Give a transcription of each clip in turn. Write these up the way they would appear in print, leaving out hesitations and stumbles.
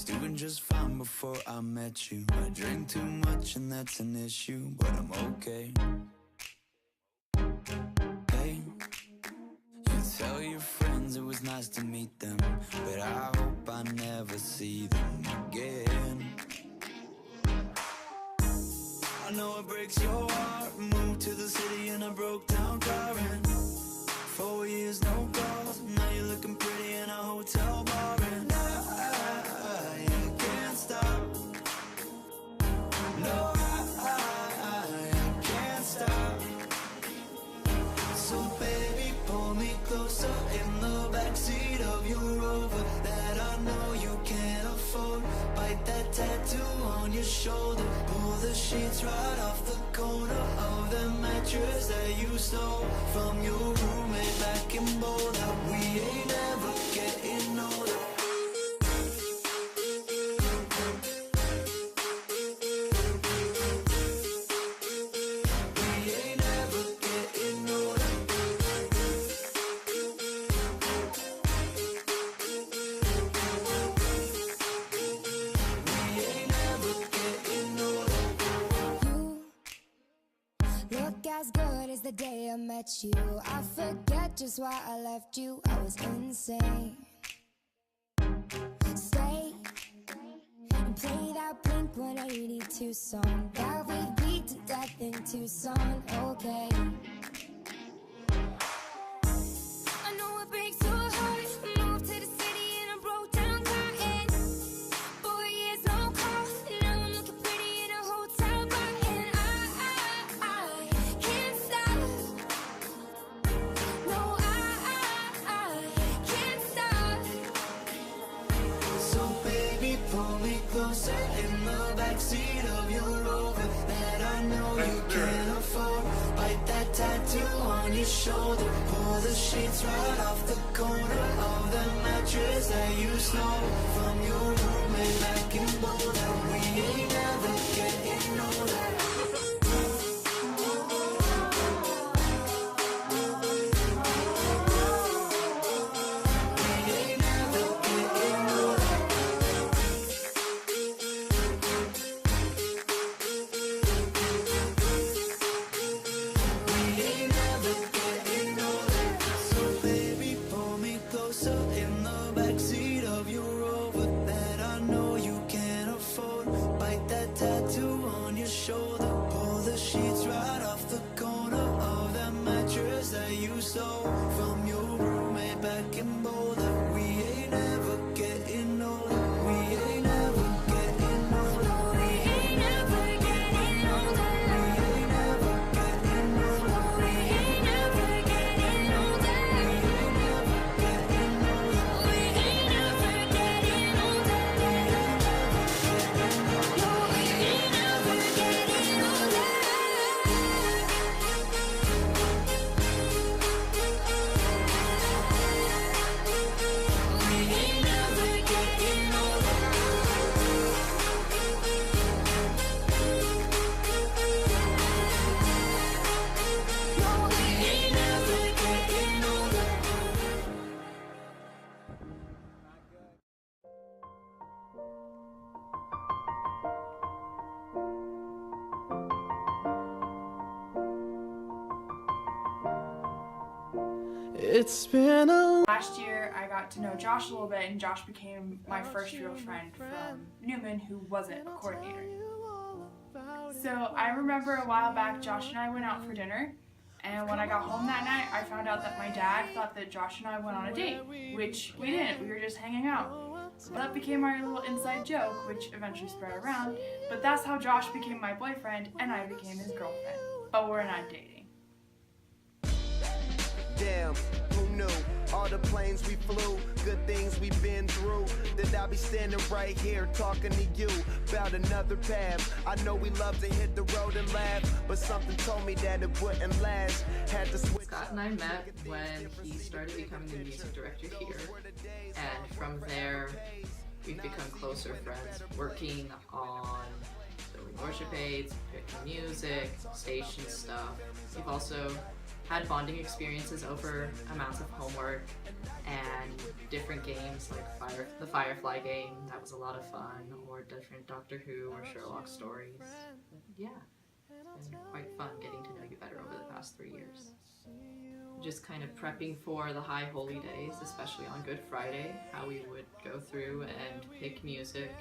was doing just fine before I met you. I drink too much and that's an issue, but I'm okay. Hey, you tell your friends it was nice to meet them, but I hope I never see them again. I know it breaks your heart. Moved to the city in a broke down car, and 4 years no calls. Now you're looking pretty in a hotel bar, and I can't stop. No, I can't stop. So baby, pull me closer in the backseat of your Rover that I know you can't afford. Bite that tattoo on your shoulder. Pull the sheets right off the corner of the mattress that you stole from your roommate back in Boulder. We ain't ever getting older. We ain't ever getting older. We ain't ever getting older. You look as good as the day I met you. I forget just why I left you. I was insane. Stay and play that Blink 182 song that we beat to death in Tucson. Okay. I know it breaks your heart. Moved to the city in a broke down car, and 4 years no call. Now I'm looking pretty in a hotel bar, and I can't stop. No, I can't stop. So baby, pull me closer in the backseat of your Rover that I know you can't afford. Bite that tattoo on your shoulder. Pull the sheets right off the corner of the mattress that you stole from your roommate back in Boulder. We ain't never getting older. We ain't never getting older. We ain't never getting older. So baby, pull me closer in the backseat of your Rover that I know you can't afford. Bite that tattoo on your shoulder. Pull the sheets right off the corner of that mattress that you stole from your roommate back in Boulder. We ain't never getting older. We ain't never getting older. We ain't never getting older. We ain't never getting older. We ain't never getting older. We ain't never getting older. We ain't never getting older. No, we ain't never getting older. We ain't never getting older. No, we Ain't never getting older. It's been a Last year, I got to know Josh a little bit, and Josh became my first real friend from Newman, who wasn't a coordinator. So I remember a while back, Josh and I went out for dinner, and when I got home that night, I found out that my dad thought that Josh and I went on a date, which we didn't. We were just hanging out. So that became our little inside joke, which eventually spread around. But that's how Josh became my boyfriend, and I became his girlfriend. But we're not dating. Damn, who knew? All the planes we flew, good things we've been through. That I'll be standing right here talking to you about another path. I know we love to hit the road and laugh, but something told me that it wouldn't last. Had to switch. Scott and I met when he started becoming the music director here, and from there we've become closer friends, working on building worship aids, picking music, station stuff. We've also had bonding experiences over amounts of homework, and different games like the Firefly game, that was a lot of fun, or different Doctor Who or Sherlock stories. But yeah, it's been quite fun getting to know you better over the past 3 years. Just kind of prepping for the high holy days, especially on Good Friday, how we would go through and pick music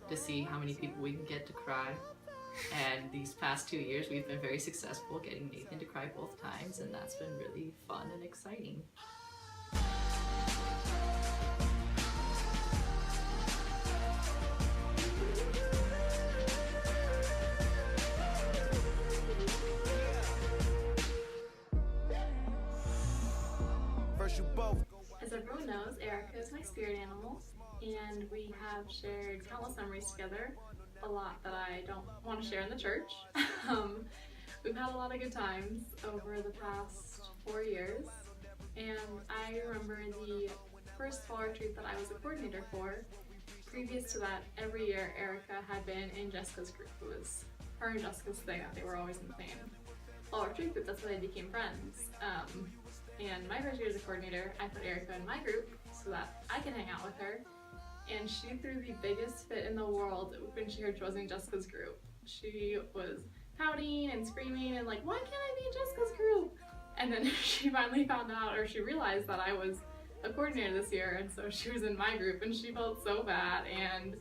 to see how many people we can get to cry. And these past 2 years we've been very successful getting Nathan to cry both times, and that's been really fun and exciting. As everyone knows, Erica is my spirit animal, and we have shared countless memories together, a lot that I don't want to share in the church. We've had a lot of good times over the past 4 years, and I remember the first fall retreat that I was a coordinator for. Previous to that, every year Erica had been in Jessica's group. It was her and Jessica's thing, they were always in the same fall retreat group. That's how they became friends. And my first year as a coordinator, I put Erica in my group so that I can hang out with her. And she threw the biggest fit in the world when she heard she wasn't in Jessica's group. She was pouting and screaming and like, why can't I be in Jessica's group? And then she finally found out, or she realized that I was a coordinator this year, and so she was in my group, and she felt so bad, and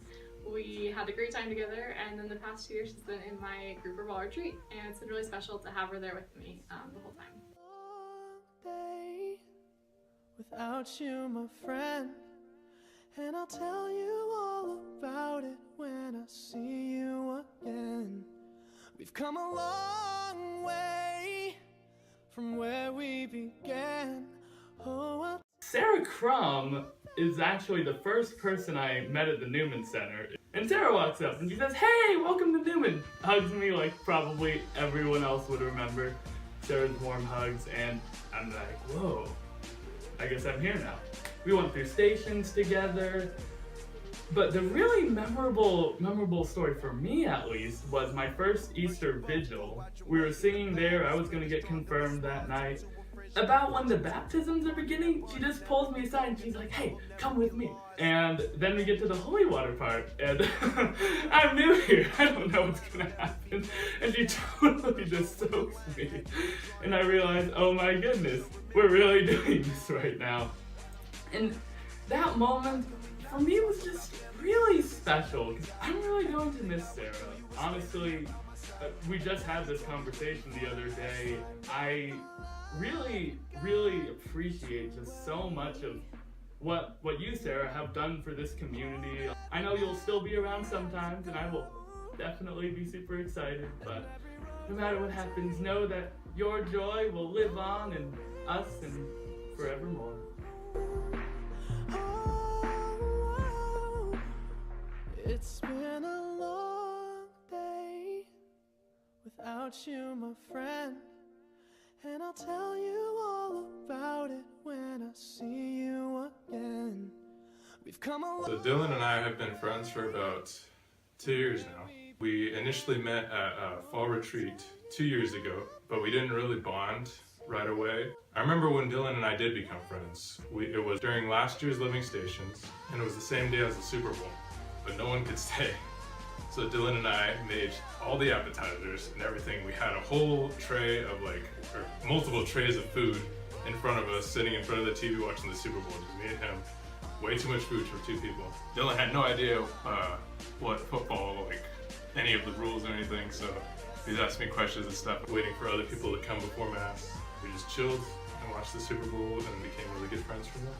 we had a great time together. And then the past 2 years she's been in my group for fall retreat, and it's been really special to have her there with me the whole time. Without you, my friend, and I'll tell you all about it when I see you again. We've come a long way from where we began. Oh, Sarah Crum is actually the first person I met at the Newman Center. And Sarah walks up and she says, "Hey, welcome to Newman." Hugs me like probably everyone else would remember Sarah's warm hugs, and I'm like, whoa, I guess I'm here now. We went through stations together, but the really memorable story for me, at least, was my first Easter vigil. We were singing there. I was gonna get confirmed that night. About when the baptisms are beginning, she just pulls me aside and she's like, "Hey, come with me." And then we get to the holy water part, and I'm new here. I don't know what's gonna happen. And she totally just soaks me. And I realize, oh my goodness, we're really doing this right now. And that moment, for me, was just really special. I'm really going to miss Sarah. Honestly, we just had this conversation the other day. I really appreciate just so much of what you, Sarah, have done for this community. I know you'll still be around sometimes, and I will definitely be super excited, but no matter what happens, know that your joy will live on in us and forevermore. oh, it's been a long day without you, my friend. And I'll tell you all about it when I see you again. We've come a So Dylan and I have been friends for about 2 years now. We initially met at a fall retreat 2 years ago, but we didn't really bond right away. I remember when Dylan and I did become friends. It was during last year's Living Stations, and it was the same day as the Super Bowl, but no one could stay. So Dylan and I made all the appetizers and everything. We had a whole tray of or multiple trays of food in front of us, sitting in front of the TV watching the Super Bowl, just me and him. Way too much food for 2 people. Dylan had no idea what football, any of the rules or anything, so he was asking me questions and stuff, waiting for other people to come before Mass. We just chilled and watched the Super Bowl and became really good friends from there.